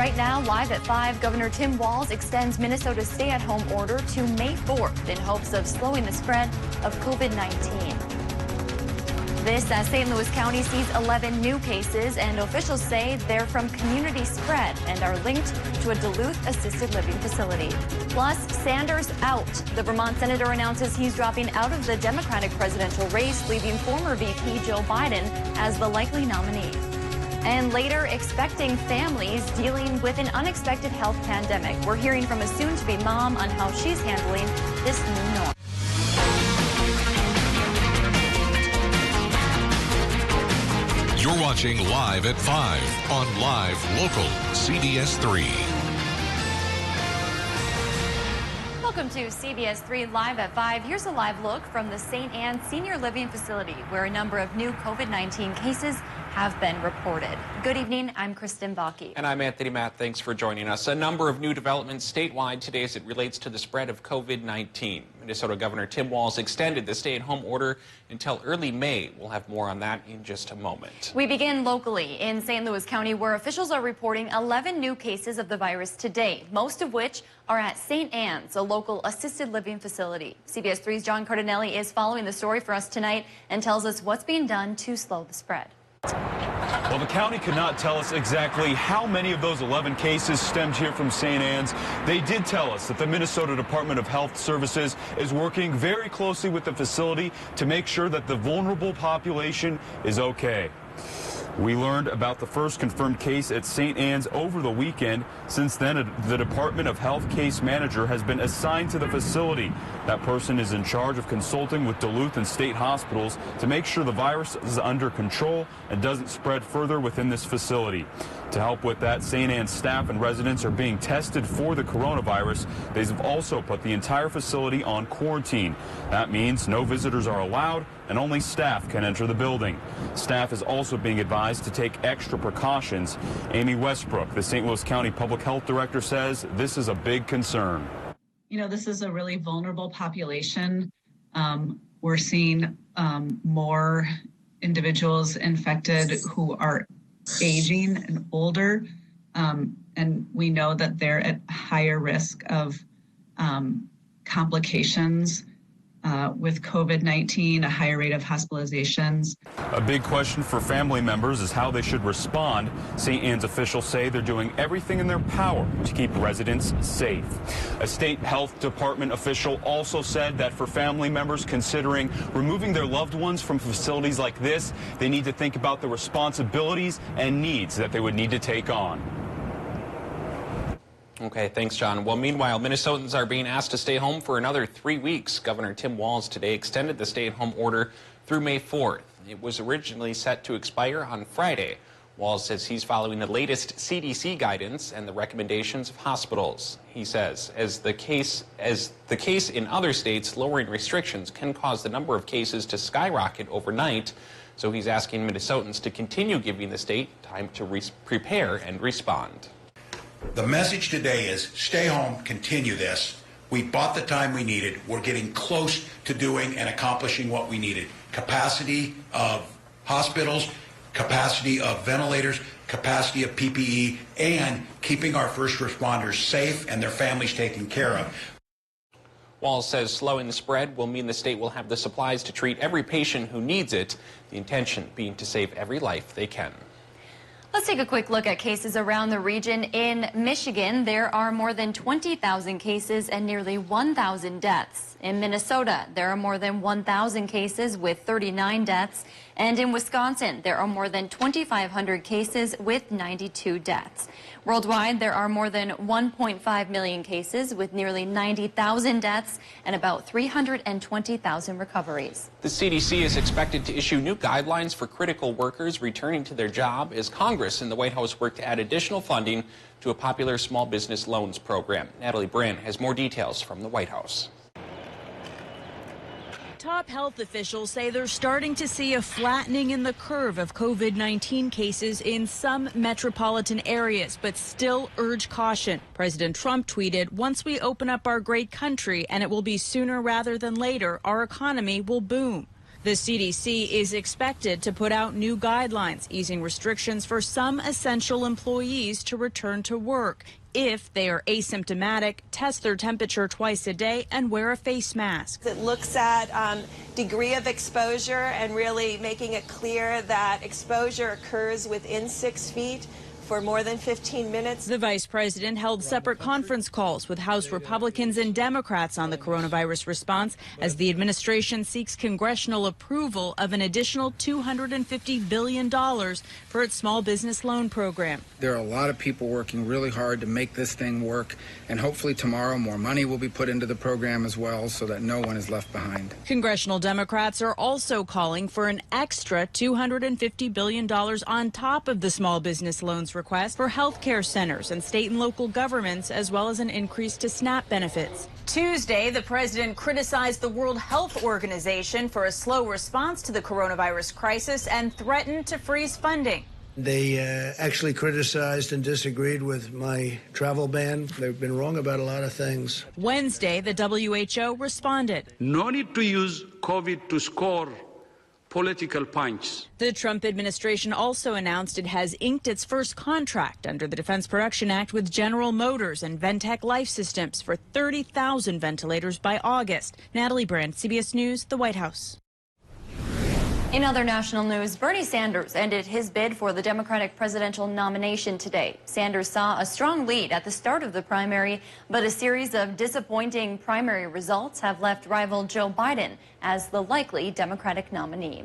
Right now, live at 5, Governor Tim Walz extends Minnesota's stay-at-home order to May 4th in hopes of slowing the spread of COVID-19. This as St. Louis County sees 11 new cases, and officials say they're from community spread and are linked to a Duluth assisted living facility. Plus, Sanders out. The Vermont senator announces he's dropping out of the Democratic presidential race, leaving former VP Joe Biden as the likely nominee. And later, expecting families dealing with an unexpected health pandemic. We're hearing from a soon-to-be mom on how she's handling this new norm. You're watching Live at 5 on Live Local CBS3. Welcome to CBS3 Live at 5. Here's a live look from the St. Anne Senior Living Facility, where a number of new COVID-19 cases have been reported. Good evening, I'm Kristen Bakke. And I'm Anthony Matt. Thanks for joining us. A number of new developments statewide today as it relates to the spread of COVID-19. Minnesota Governor Tim Walz extended the stay-at-home order until early May. We'll have more on that in just a moment. We begin locally in St. Louis County, where officials are reporting 11 new cases of the virus today, most of which are at St. Anne's, a local assisted living facility. CBS 3's John Cardinelli is following the story for us tonight and tells us what's being done to slow the spread. Well, the county could not tell us exactly how many of those 11 cases stemmed here from St. Anne's. They did tell us that the Minnesota Department of Health Services is working very closely with the facility to make sure that the vulnerable population is okay. We learned about the first confirmed case at St. Anne's over the weekend. Since then, the Department of Health case manager has been assigned to the facility. That person is in charge of consulting with Duluth and state hospitals to make sure the virus is under control and doesn't spread further within this facility. To help with that, St. Anne's staff and residents are being tested for the coronavirus. They've also put the entire facility on quarantine. That means no visitors are allowed and only staff can enter the building. Staff is also being advised to take extra precautions. Amy Westbrook, the St. Louis County Public Health Director, says this is a big concern. You know, this is a really vulnerable population. We're seeing more individuals infected who are aging and older, and we know that they're at higher risk of complications with COVID-19, a higher rate of hospitalizations. A big question for family members is how they should respond. St. Anne's officials say they're doing everything in their power to keep residents safe. A state health department official also said that for family members considering removing their loved ones from facilities like this, they need to think about the responsibilities and needs that they would need to take on. Okay, thanks, John. Well, meanwhile, Minnesotans are being asked to stay home for another 3 weeks. Governor Tim Walz today extended the stay-at-home order through May 4th. It was originally set to expire on Friday. Walz says he's following the latest CDC guidance and the recommendations of hospitals. He says, as the case in other states, lowering restrictions can cause the number of cases to skyrocket overnight. So he's asking Minnesotans to continue giving the state time to prepare and respond. The message today is stay home, continue this. We bought the time we needed. We're getting close to doing and accomplishing what we needed. Capacity of hospitals, capacity of ventilators, capacity of PPE, and keeping our first responders safe and their families taken care of. Walz says slowing the spread will mean the state will have the supplies to treat every patient who needs it, the intention being to save every life they can. Let's take a quick look at cases around the region. In Michigan, there are more than 20,000 cases and nearly 1,000 deaths. In Minnesota, there are more than 1,000 cases with 39 deaths. And in Wisconsin, there are more than 2,500 cases with 92 deaths. Worldwide, there are more than 1.5 million cases with nearly 90,000 deaths and about 320,000 recoveries. The CDC is expected to issue new guidelines for critical workers returning to their job as Congress and the White House work to add additional funding to a popular small business loans program. Natalie Brand has more details from the White House. Top health officials say they're starting to see a flattening in the curve of COVID-19 cases in some metropolitan areas, but still urge caution. President Trump tweeted, "Once we open up our great country, and it will be sooner rather than later, our economy will boom." The CDC is expected to put out new guidelines, easing restrictions for some essential employees to return to work. If they are asymptomatic, test their temperature twice a day and wear a face mask. It looks at degree of exposure and really making it clear that exposure occurs within 6 feet for more than 15 minutes. The vice president held separate conference calls with House Republicans and Democrats on the coronavirus response as the administration seeks congressional approval of an additional $250 billion for its small business loan program. There are a lot of people working really hard to make this thing work, and hopefully tomorrow more money will be put into the program as well so that no one is left behind. Congressional Democrats are also calling for an extra $250 billion on top of the small business loans request for health care centers and state and local governments, as well as an increase to SNAP benefits. Tuesday, the president criticized the World Health Organization for a slow response to the coronavirus crisis and threatened to freeze funding. They actually criticized and disagreed with my travel ban. They've been wrong about a lot of things. Wednesday, the WHO responded. No need to use COVID to score political points. The Trump administration also announced it has inked its first contract under the Defense Production Act with General Motors and Ventec Life Systems for 30,000 ventilators by August. Natalie Brand, CBS News, the White House. In other national news, Bernie Sanders ended his bid for the Democratic presidential nomination today. Sanders saw a strong lead at the start of the primary, but a series of disappointing primary results have left rival Joe Biden as the likely Democratic nominee.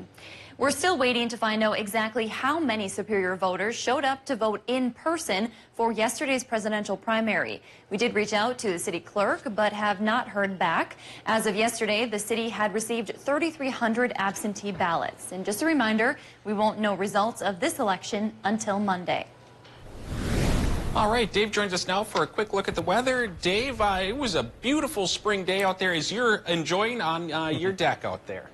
We're still waiting to find out exactly how many Superior voters showed up to vote in person for yesterday's presidential primary. We did reach out to the city clerk, but have not heard back. As of yesterday, the city had received 3,300 absentee ballots. And just a reminder, we won't know results of this election until Monday. All right, Dave joins us now for a quick look at the weather. Dave, it was a beautiful spring day out there as you're enjoying on your deck out there.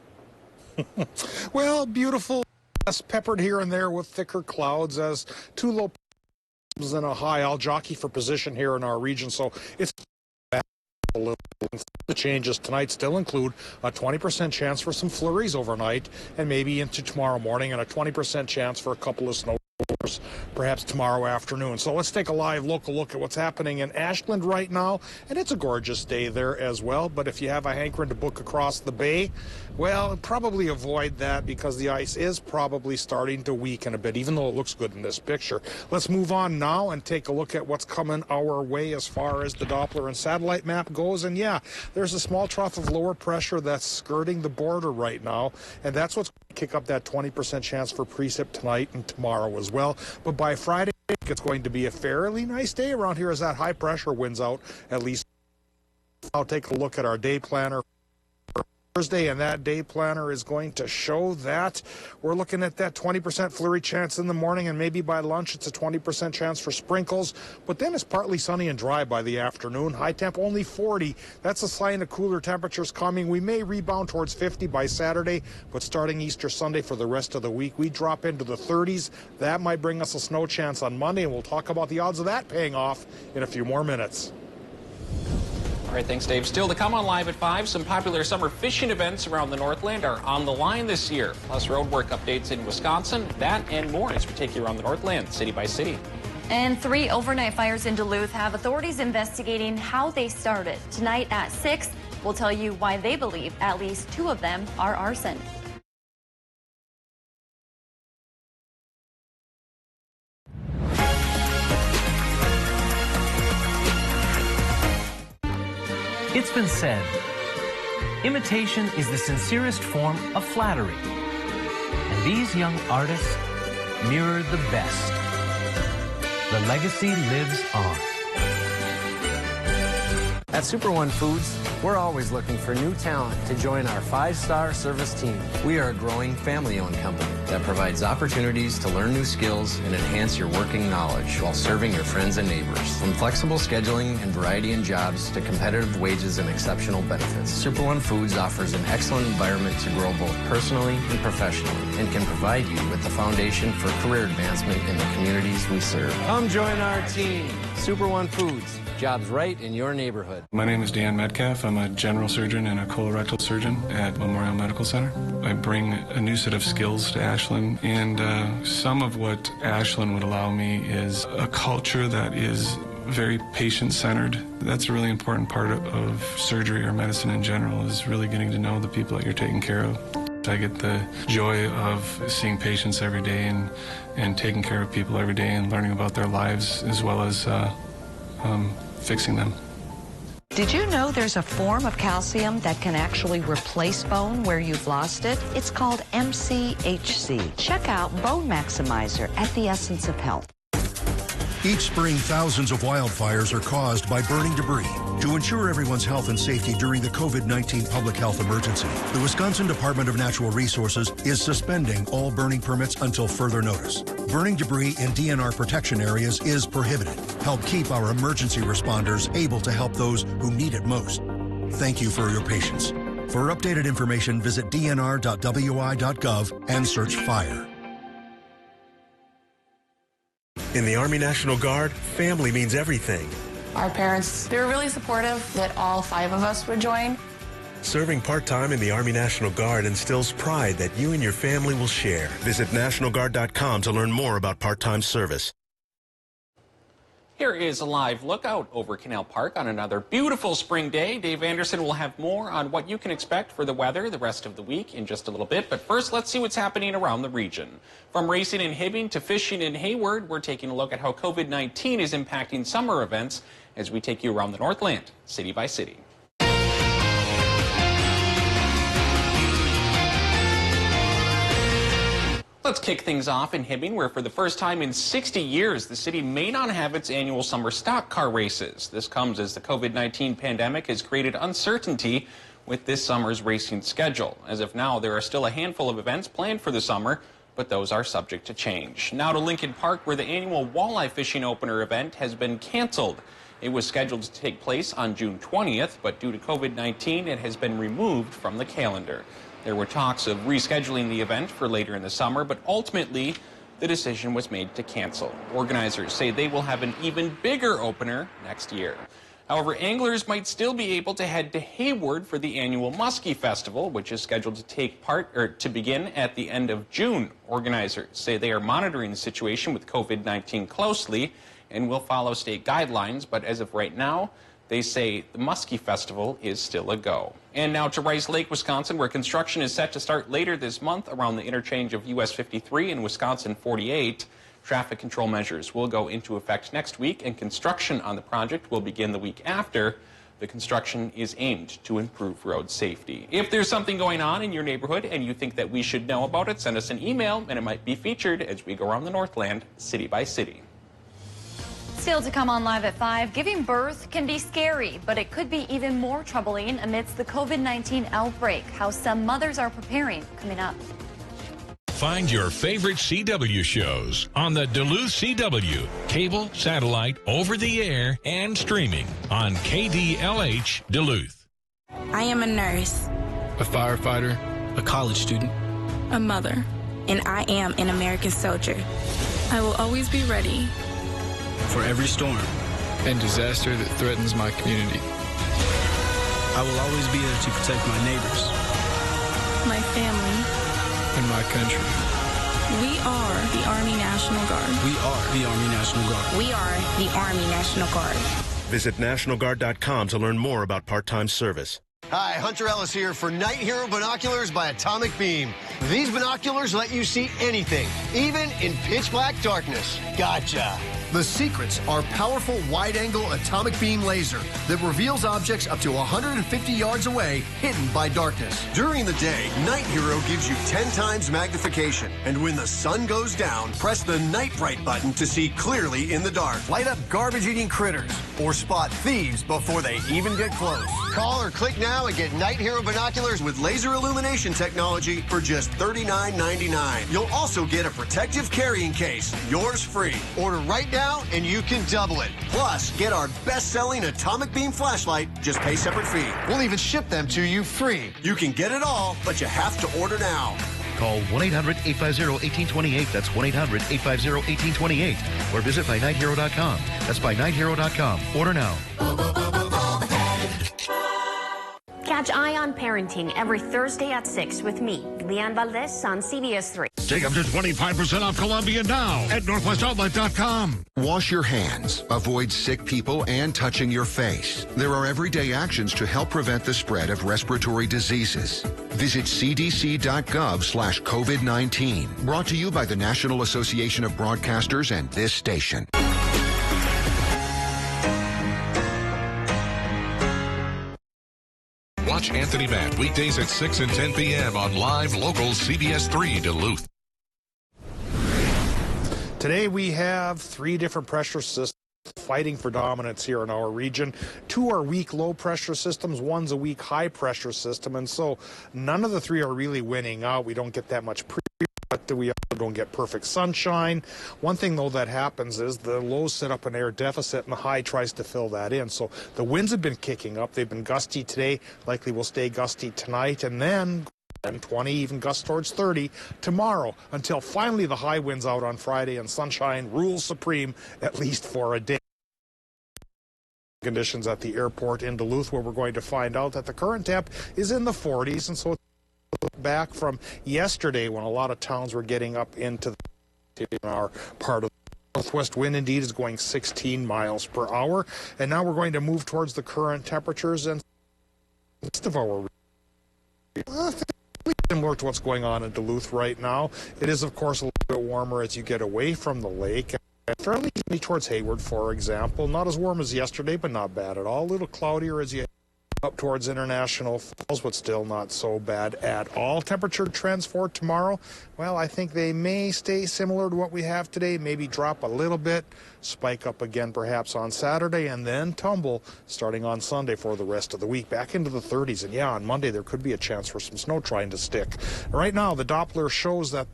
Well, beautiful, peppered here and there with thicker clouds as two low and a high. I'll jockey for position here in our region, so it's a little. The changes tonight still include a 20% chance for some flurries overnight and maybe into tomorrow morning, and a 20% chance for a couple of snow perhaps tomorrow afternoon. So let's take a live local look at what's happening in Ashland right now, and it's a gorgeous day there as well. But if you have a hankering to book across the bay, well, probably avoid that because the ice is probably starting to weaken a bit, even though it looks good in this picture. Let's move on now and take a look at what's coming our way as far as the Doppler and satellite map goes. And yeah, there's a small trough of lower pressure that's skirting the border right now, and that's what's going to kick up that 20% chance for precip tonight and tomorrow as well. But by Friday, it's going to be a fairly nice day around here as that high pressure wins out, at least. I'll take a look at our day planner for Thursday, and that day planner is going to show that we're looking at that 20% flurry chance in the morning, and maybe by lunch it's a 20% chance for sprinkles. But then it's partly sunny and dry by the afternoon. High temp only 40. That's a sign of cooler temperatures coming. We may rebound towards 50 by Saturday, but starting Easter Sunday for the rest of the week, we drop into the 30s. That might bring us a snow chance on Monday, and we'll talk about the odds of that paying off in a few more minutes. All right, thanks, Dave. Still to come on Live at 5, some popular summer fishing events around the Northland are on the line this year. Plus, roadwork updates in Wisconsin. That and more as we take you around the Northland, city by city. And 3 overnight fires in Duluth have authorities investigating how they started. Tonight at 6, we'll tell you why they believe at least 2 of them are arson. It's been said, imitation is the sincerest form of flattery. And these young artists mirror the best. The legacy lives on. At Super One Foods, we're always looking for new talent to join our 5-star service team. We are a growing family-owned company that provides opportunities to learn new skills and enhance your working knowledge while serving your friends and neighbors. From flexible scheduling and variety in jobs to competitive wages and exceptional benefits, Super One Foods offers an excellent environment to grow both personally and professionally and can provide you with the foundation for career advancement in the communities we serve. Come join our team. Super One Foods, jobs right in your neighborhood. My name is Dan Metcalf. I'm a general surgeon and a colorectal surgeon at Memorial Medical Center. I bring a new set of skills to Ashland, and some of what Ashland would allow me is a culture that is very patient-centered. That's a really important part of surgery or medicine in general, is really getting to know the people that you're taking care of. I get the joy of seeing patients every day and taking care of people every day and learning about their lives as well as fixing them. Did you know there's a form of calcium that can actually replace bone where you've lost it? It's called MCHC. Check out Bone Maximizer at the Essence of Health. Each spring, thousands of wildfires are caused by burning debris. To ensure everyone's health and safety during the COVID-19 public health emergency, the Wisconsin Department of Natural Resources is suspending all burning permits until further notice. Burning debris in DNR protection areas is prohibited. Help keep our emergency responders able to help those who need it most. Thank you for your patience. For updated information, visit dnr.wi.gov and search fire. In the Army National Guard, family means everything. Our parents, they were really supportive that all 5 of us would join. Serving part-time in the Army National Guard instills pride that you and your family will share. Visit NationalGuard.com to learn more about part-time service. Here is a live look out over Canal Park on another beautiful spring day. Dave Anderson will have more on what you can expect for the weather the rest of the week in just a little bit. But first, let's see what's happening around the region. From racing in Hibbing to fishing in Hayward, we're taking a look at how COVID-19 is impacting summer events as we take you around the Northland, city by city. Let's kick things off in Hibbing, where for the first time in 60 years, the city may not have its annual summer stock car races. This comes as the COVID-19 pandemic has created uncertainty with this summer's racing schedule. As of now, there are still a handful of events planned for the summer, but those are subject to change. Now to Lincoln Park, where the annual walleye fishing opener event has been canceled. It was scheduled to take place on June 20th, but due to COVID-19, it has been removed from the calendar. There were talks of rescheduling the event for later in the summer, but ultimately the decision was made to cancel. Organizers say they will have an even bigger opener next year. However, anglers might still be able to head to Hayward for the annual Muskie Festival, which is scheduled to begin at the end of June. Organizers say they are monitoring the situation with COVID-19 closely and will follow state guidelines, but as of right now, they say the Muskie Festival is still a go. And now to Rice Lake, Wisconsin, where construction is set to start later this month around the interchange of US 53 and Wisconsin 48. Traffic control measures will go into effect next week, and construction on the project will begin the week after. The construction is aimed to improve road safety. If there's something going on in your neighborhood and you think that we should know about it, send us an email and it might be featured as we go around the Northland, city by city. Still to come on Live at 5, giving birth can be scary, but it could be even more troubling amidst the COVID-19 outbreak. How some mothers are preparing, coming up. Find your favorite CW shows on the Duluth CW, cable, satellite, over the air, and streaming on KDLH Duluth. I am a nurse, a firefighter, a college student, a mother, and I am an American soldier. I will always be ready for every storm and disaster that threatens my community. I will always be there to protect my neighbors, my family, and my country. We are the Army National Guard. We are the Army National Guard. We are the Army National Guard. Visit NationalGuard.com to learn more about part-time service. Hi, Hunter Ellis here for Night Hero Binoculars by Atomic Beam. These binoculars let you see anything, even in pitch black darkness. Gotcha. The secrets are powerful wide-angle atomic beam laser that reveals objects up to 150 yards away, hidden by darkness. During the day, Night Hero gives you 10 times magnification. And when the sun goes down, press the Night Bright button to see clearly in the dark. Light up garbage-eating critters or spot thieves before they even get close. Call or click now and get Night Hero binoculars with laser illumination technology for just $39.99. You'll also get a protective carrying case, yours free. Order right now and you can double it. Plus, get our best-selling Atomic Beam flashlight, just pay separate fee. We'll even ship them to you free. You can get it all, but you have to order now. Call 1-800-850-1828. That's 1-800-850-1828. Or visit ByNightHero.com. That's ByNightHero.com. Order now. Catch Eye on Parenting every Thursday at 6 with me, Leanne Valdez, on CBS3. Take up to 25% off Columbia now at NorthwestOutlet.com. Wash your hands. Avoid sick people and touching your face. There are everyday actions to help prevent the spread of respiratory diseases. Visit cdc.gov/COVID-19. Brought to you by the National Association of Broadcasters and this station. Watch Anthony Matt weekdays at 6 and 10 p.m. on live local CBS3 Duluth. Today we have 3 different pressure systems fighting for dominance here in our region. 2 are weak low pressure systems, 1's a weak high pressure system, and so none of the 3 are really winning out. We don't get that much but we also don't get perfect sunshine. One thing, though, that happens is the lows set up an air deficit and the high tries to fill that in. So the winds have been kicking up. They've been gusty today, likely will stay gusty tonight, and then 20, even gusts towards 30 tomorrow, until finally the high winds out on Friday and sunshine rules supreme, at least for a day. Conditions at the airport in Duluth, where we're going to find out that the current temp is in the 40s, and so back from yesterday when a lot of towns were getting up into our part of the northwest wind. Indeed is going 16 miles per hour, and now we're going to move towards the current temperatures and most of our similar to what's going on in Duluth right now. It is, of course, a little bit warmer as you get away from the lake. Fairly towards Hayward, for example. Not as warm as yesterday, but not bad at all. A little cloudier as you up towards International Falls, but still not so bad at all. Temperature trends for tomorrow, well, I think they may stay similar to what we have today, maybe drop a little bit, spike up again perhaps on Saturday, and then tumble starting on Sunday for the rest of the week, back into the 30s. And yeah, on Monday there could be a chance for some snow trying to stick. Right now, the Doppler shows that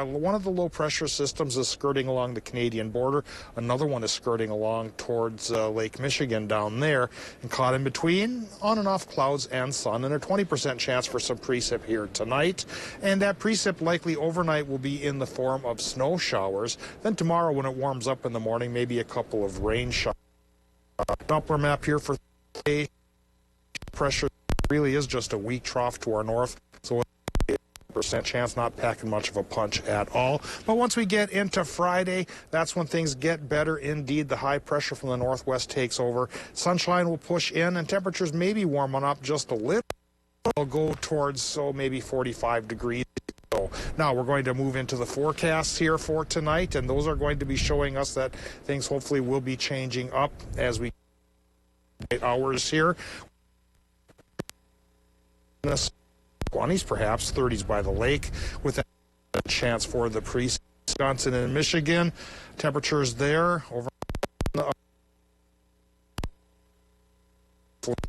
one of the low pressure systems is skirting along the Canadian border. Another one is skirting along towards Lake Michigan down there, and caught in between, on and off clouds and sun, and a 20% chance for some precip here tonight. And that precip likely overnight will be in the form of snow showers. Then tomorrow, when it warms up in the morning, maybe a couple of rain showers. Doppler map here for today. Pressure really is just a weak trough to our north, so percent chance, not packing much of a punch at all. But once we get into Friday, that's when things get better indeed. The high pressure from the northwest takes over. Sunshine will push in, and temperatures may be warming up just a little. They'll go towards, maybe 45 degrees. So now we're going to move into the forecasts here for tonight, and those are going to be showing us that things hopefully will be changing up as we get hours here. 20s, perhaps 30s by the lake, with a chance for the Wisconsin and Michigan. Temperatures there over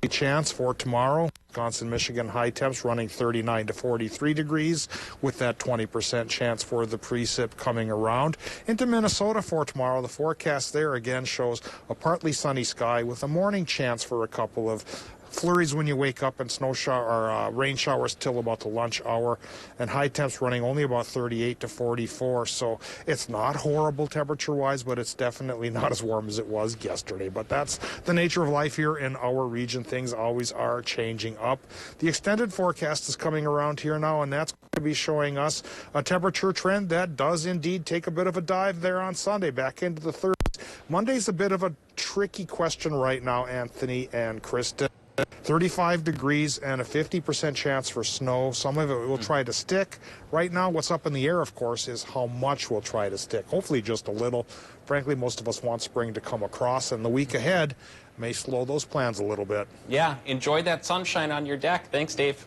chance for tomorrow. Wisconsin, Michigan high temps running 39 to 43 degrees, with that 20% chance for the precip coming around. Into Minnesota for tomorrow, the forecast there again shows a partly sunny sky with a morning chance for a couple of flurries when you wake up, and snow shower or rain showers till about the lunch hour, and high temps running only about 38 to 44. So it's not horrible temperature wise, but it's definitely not as warm as it was yesterday. But that's the nature of life here in our region. Things always are changing up. The extended forecast is coming around here now, and that's going to be showing us a temperature trend that does indeed take a bit of a dive there on Sunday, back into the 30s. Monday's a bit of a tricky question right now, Anthony and Kristen. 35 degrees and a 50% chance for snow. Some of it will try to stick. Right now, what's up in the air, of course, is how much will try to stick. Hopefully just a little. Frankly, most of us want spring to come across, and the week ahead may slow those plans a little bit. Yeah, enjoy that sunshine on your deck. Thanks, Dave.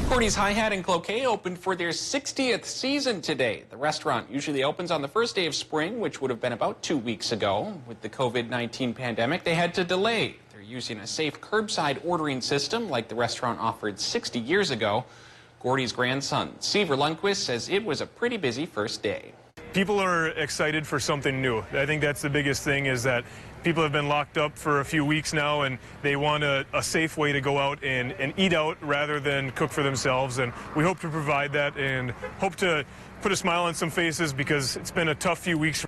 Cordy's Hi Hat in Cloquet opened for their 60th season today. The restaurant usually opens on the first day of spring, which would have been about 2 weeks ago. With the COVID-19 pandemic, they had to delay. They're using a safe curbside ordering system like the restaurant offered 60 years ago. Gordy's grandson, Seaver Lundquist, says it was a pretty busy first day. People are excited for something new. I think that's the biggest thing, is that people have been locked up for a few weeks now, and they want a safe way to go out and eat out rather than cook for themselves. And we hope to provide that and hope to put a smile on some faces, because it's been a tough few weeks.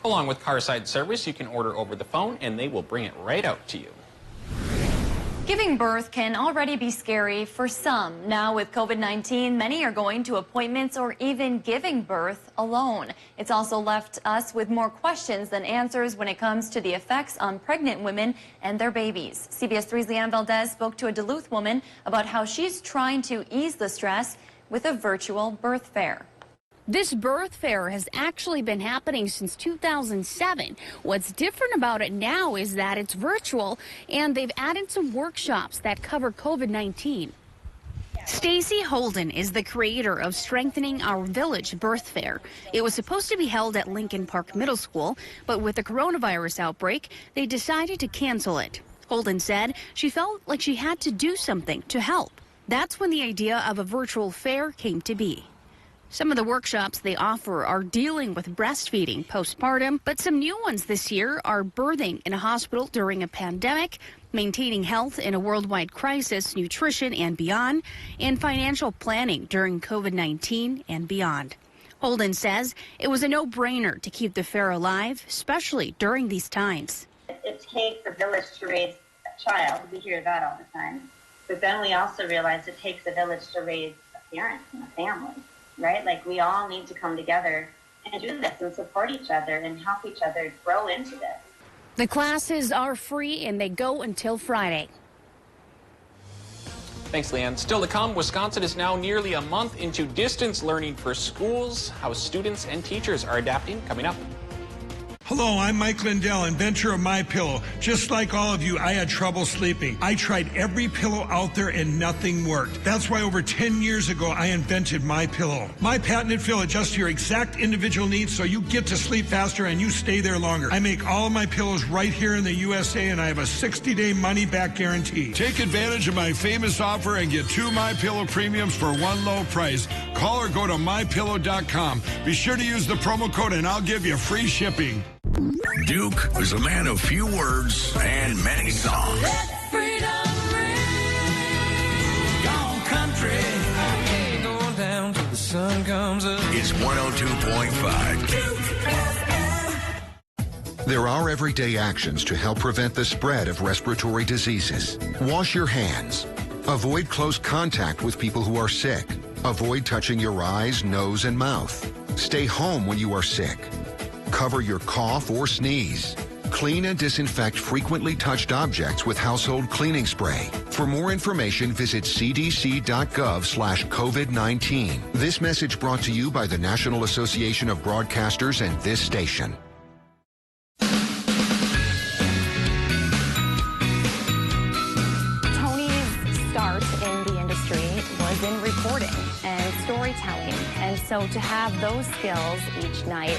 Along with Carside Service, you can order over the phone and they will bring it right out to you. Giving birth can already be scary for some. Now with COVID-19, many are going to appointments or even giving birth alone. It's also left us with more questions than answers when it comes to the effects on pregnant women and their babies. CBS 3's Leanne Valdez spoke to a Duluth woman about how she's trying to ease the stress with a virtual birth fair. This birth fair has actually been happening since 2007. What's different about it now is that it's virtual, and they've added some workshops that cover COVID-19. Stacy Holden is the creator of Strengthening Our Village Birth Fair. It was supposed to be held at Lincoln Park Middle School, but with the coronavirus outbreak, they decided to cancel it. Holden said she felt like she had to do something to help. That's when the idea of a virtual fair came to be. Some of the workshops they offer are dealing with breastfeeding postpartum, but some new ones this year are birthing in a hospital during a pandemic, maintaining health in a worldwide crisis, nutrition and beyond, and financial planning during COVID-19 and beyond. Holden says it was a no-brainer to keep the fair alive, especially during these times. It takes a village to raise a child. We hear that all the time. But then we also realize it takes a village to raise a parent and a family. Right? Like, we all need to come together and do this and support each other and help each other grow into this. The classes are free and they go until Friday. Thanks, Leanne. Still to come, Wisconsin is now nearly a month into distance learning for schools. How students and teachers are adapting, coming up. Hello, I'm Mike Lindell, inventor of MyPillow. Just like all of you, I had trouble sleeping. I tried every pillow out there and nothing worked. That's why over 10 years ago, I invented MyPillow. My patented fill adjusts to your exact individual needs so you get to sleep faster and you stay there longer. I make all of my pillows right here in the USA, and I have a 60-day money-back guarantee. Take advantage of my famous offer and get 2 MyPillow premiums for one low price. Call or go to MyPillow.com. Be sure to use the promo code and I'll give you free shipping. Duke is a man of few words and many songs. Let freedom ring. Gone country. Ain't going down till the sun comes up. It's 102.5. There are everyday actions to help prevent the spread of respiratory diseases. Wash your hands. Avoid close contact with people who are sick. Avoid touching your eyes, nose, and mouth. Stay home when you are sick. Cover your cough or sneeze. Clean and disinfect frequently touched objects with household cleaning spray. For more information, visit cdc.gov/COVID-19. This message brought to you by the National Association of Broadcasters and this station. Tony's start in the industry was in reporting and storytelling, and so to have those skills each night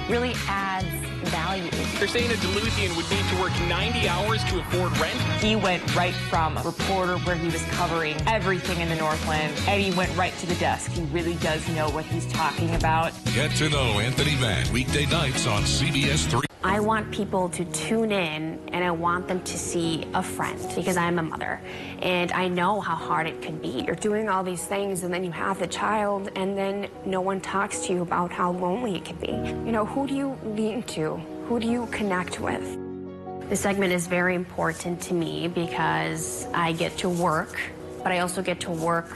really adds value. They're saying a Duluthian would need to work 90 hours to afford rent. He went right from a reporter where he was covering everything in the Northland, and he went right to the desk. He really does know what he's talking about. Get to know Anthony Van weekday nights on CBS3. I want people to tune in, and I want them to see a friend, because I'm a mother and I know how hard it could be. You're doing all these things and then you have the child and then no one talks to you about how lonely it can be. You know, who do you lean to? Who do you connect with? This segment is very important to me because I get to work, but I also get to work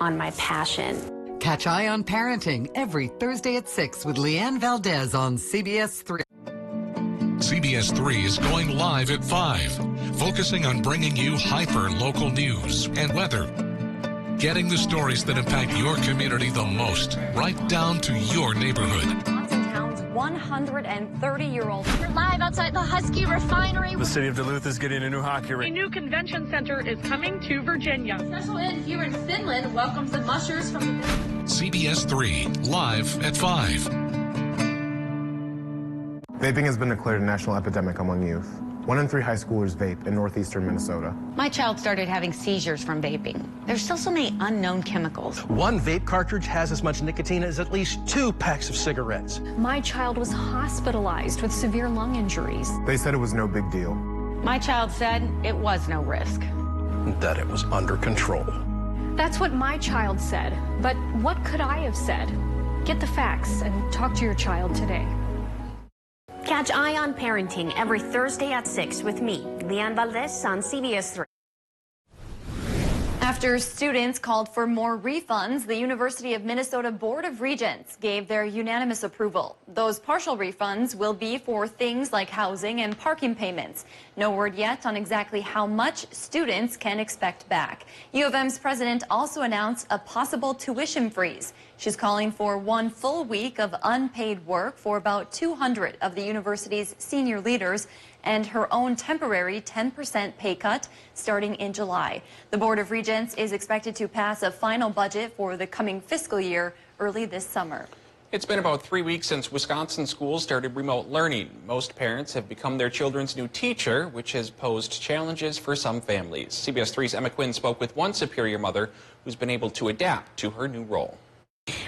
on my passion. Catch Eye on Parenting every Thursday at 6 with Leanne Valdez on CBS3. CBS 3 is going live at 5, focusing on bringing you hyper-local news and weather. Getting the stories that impact your community the most, right down to your neighborhood. 130-year-old. We're live outside the Husky Refinery. The city of Duluth is getting a new hockey rink. A new convention center is coming to Virginia. Special ed here in Finland welcomes the mushers from CBS 3, live at 5. Vaping has been declared a national epidemic among youth. 1 in 3 high schoolers vape in northeastern Minnesota. My child started having seizures from vaping. There's still so many unknown chemicals. One vape cartridge has as much nicotine as at least 2 packs of cigarettes. My child was hospitalized with severe lung injuries. They said it was no big deal. My child said it was no risk. That it was under control. That's what my child said. But what could I have said? Get the facts and talk to your child today. Catch Eye on Parenting every Thursday at 6 with me, Leanne Valdez, on CBS3. After students called for more refunds, the University of Minnesota Board of Regents gave their unanimous approval. Those partial refunds will be for things like housing and parking payments. No word yet on exactly how much students can expect back. U of M's president also announced a possible tuition freeze. She's calling for 1 full week of unpaid work for about 200 of the university's senior leaders and her own temporary 10% pay cut starting in July. The Board of Regents is expected to pass a final budget for the coming fiscal year early this summer. It's been about 3 weeks since Wisconsin schools started remote learning. Most parents have become their children's new teacher, which has posed challenges for some families. CBS 3's Emma Quinn spoke with one Superior mother who's been able to adapt to her new role.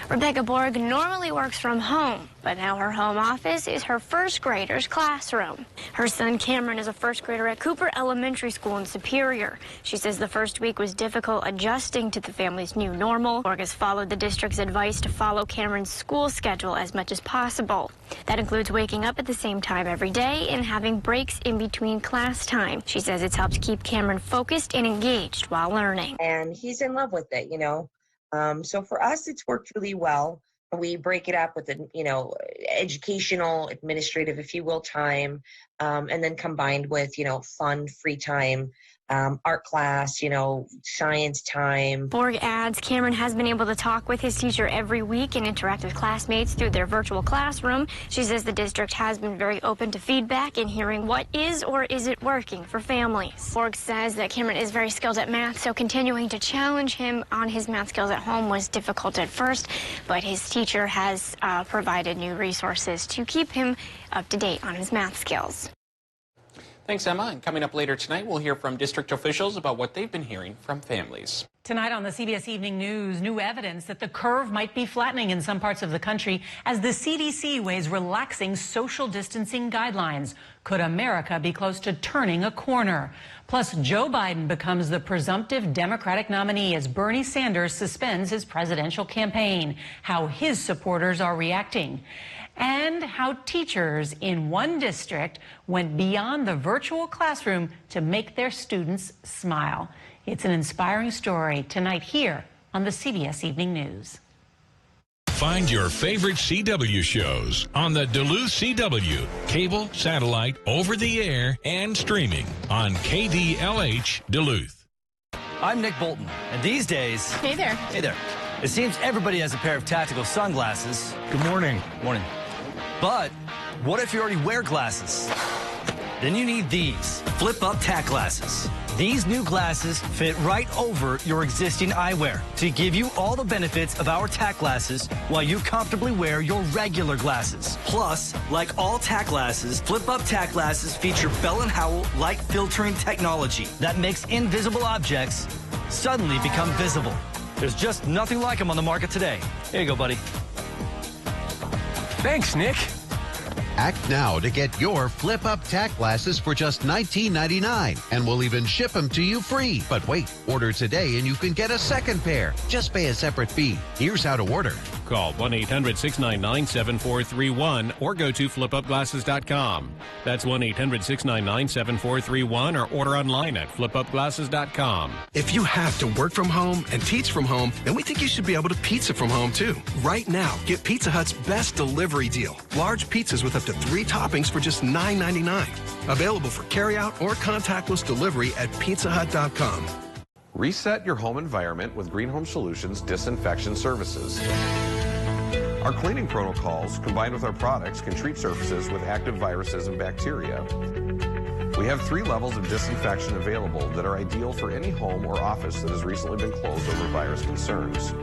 Rebecca Borg normally works from home, but now her home office is her first grader's classroom. Her son Cameron is a first grader at Cooper Elementary School in Superior. She says the first week was difficult adjusting to the family's new normal. Borg has followed the district's advice to follow Cameron's school schedule as much as possible. That includes waking up at the same time every day and having breaks in between class time. She says it's helped keep Cameron focused and engaged while learning. And he's in love with it, you know. So for us, it's worked really well. We break it up with the, educational, administrative, if you will, time, and then combined with, fun, free time, art class, science time. Borg adds Cameron has been able to talk with his teacher every week and interact with classmates through their virtual classroom. She says the district has been very open to feedback and hearing what is or isn't working for families. Borg says that Cameron is very skilled at math, so continuing to challenge him on his math skills at home was difficult at first, but his teacher has provided new resources to keep him up to date on his math skills. Thanks, Emma. And coming up later tonight, we'll hear from district officials about what they've been hearing from families. Tonight on the CBS Evening News, new evidence that the curve might be flattening in some parts of the country as the CDC weighs relaxing social distancing guidelines. Could America be close to turning a corner? Plus, Joe Biden becomes the presumptive Democratic nominee as Bernie Sanders suspends his presidential campaign. How his supporters are reacting. And how teachers in one district went beyond the virtual classroom to make their students smile. It's an inspiring story tonight here on the CBS Evening News. Find your favorite CW shows on the Duluth CW, cable, satellite, over the air, and streaming on KDLH Duluth. I'm Nick Bolton, and these days... Hey there. Hey there. It seems everybody has a pair of tactical sunglasses. Good morning. Morning. But what if you already wear glasses? Then you need these flip-up tack glasses. These new glasses fit right over your existing eyewear to give you all the benefits of our tack glasses while you comfortably wear your regular glasses. Plus, like all tack glasses, flip-up tack glasses feature Bell & Howell light filtering technology that makes invisible objects suddenly become visible. There's just nothing like them on the market today. Here you go, buddy. Thanks, Nick. Act now to get your flip-up tack glasses for just $19.99, and we'll even ship them to you free. But wait, order today and you can get a second pair. Just pay a separate fee. Here's how to order. Call 1-800-699-7431 or go to flipupglasses.com. That's 1-800-699-7431 or order online at flipupglasses.com. If you have to work from home and teach from home, then we think you should be able to pizza from home too. Right now, get Pizza Hut's best delivery deal. Large pizzas with up to 3 toppings for just $9.99. Available for carryout or contactless delivery at pizzahut.com. Reset your home environment with Green Home Solutions disinfection services. Our cleaning protocols, combined with our products, can treat surfaces with active viruses and bacteria. We have 3 levels of disinfection available that are ideal for any home or office that has recently been closed over virus concerns.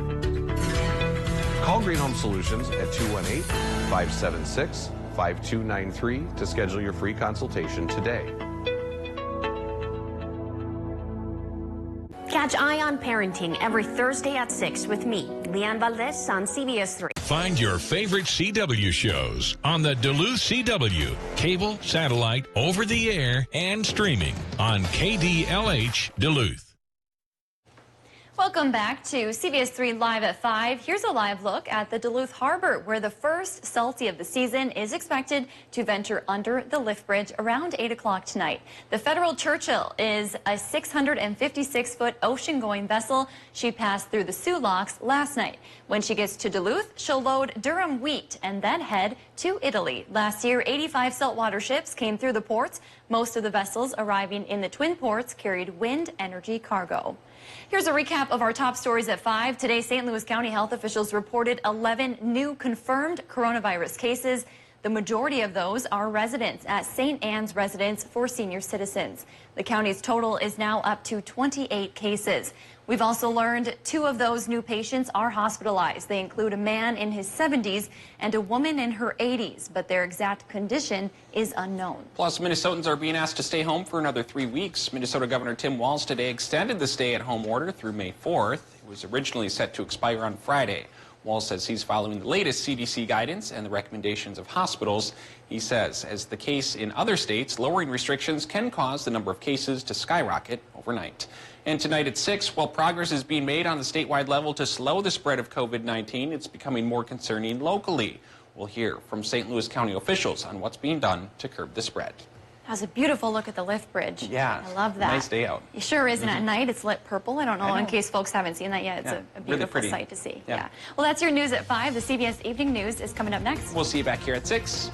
Call Green Home Solutions at 218-576-5293 to schedule your free consultation today. Watch Eye on Parenting every Thursday at 6 with me, Leanne Valdez, on CBS3. Find your favorite CW shows on the Duluth CW, cable, satellite, over the air, and streaming on KDLH Duluth. Welcome back to CBS3 Live at 5. Here's a live look at the Duluth Harbor, where the first salty of the season is expected to venture under the lift bridge around 8 o'clock tonight. The Federal Churchill is a 656-foot ocean-going vessel. She passed through the Soo Locks last night. When she gets to Duluth, she'll load Durham wheat and then head to Italy. Last year, 85 saltwater ships came through the ports. Most of the vessels arriving in the Twin Ports carried wind energy cargo. Here's a recap of our top stories at 5. Today, St. Louis County health officials reported 11 new confirmed coronavirus cases. The majority of those are residents at St. Anne's Residence for senior citizens. The county's total is now up to 28 cases. We've also learned 2 of those new patients are hospitalized. They include a man in his 70s and a woman in her 80s, but their exact condition is unknown. Plus, Minnesotans are being asked to stay home for another 3 weeks. Minnesota Governor Tim Walz today extended the stay-at-home order through May 4th. It was originally set to expire on Friday. Walz says he's following the latest CDC guidance and the recommendations of hospitals. He says, as the case in other states, lowering restrictions can cause the number of cases to skyrocket overnight. And tonight at 6, while progress is being made on the statewide level to slow the spread of COVID-19, it's becoming more concerning locally. We'll hear from St. Louis County officials on what's being done to curb the spread. That's a beautiful look at the lift bridge. Yeah, I love that. Nice day out. It sure is, and at night it's lit purple. I don't know, in case folks haven't seen that yet. It's a beautiful really sight to see. Yeah. Well, that's your news at 5. The CBS Evening News is coming up next. We'll see you back here at 6.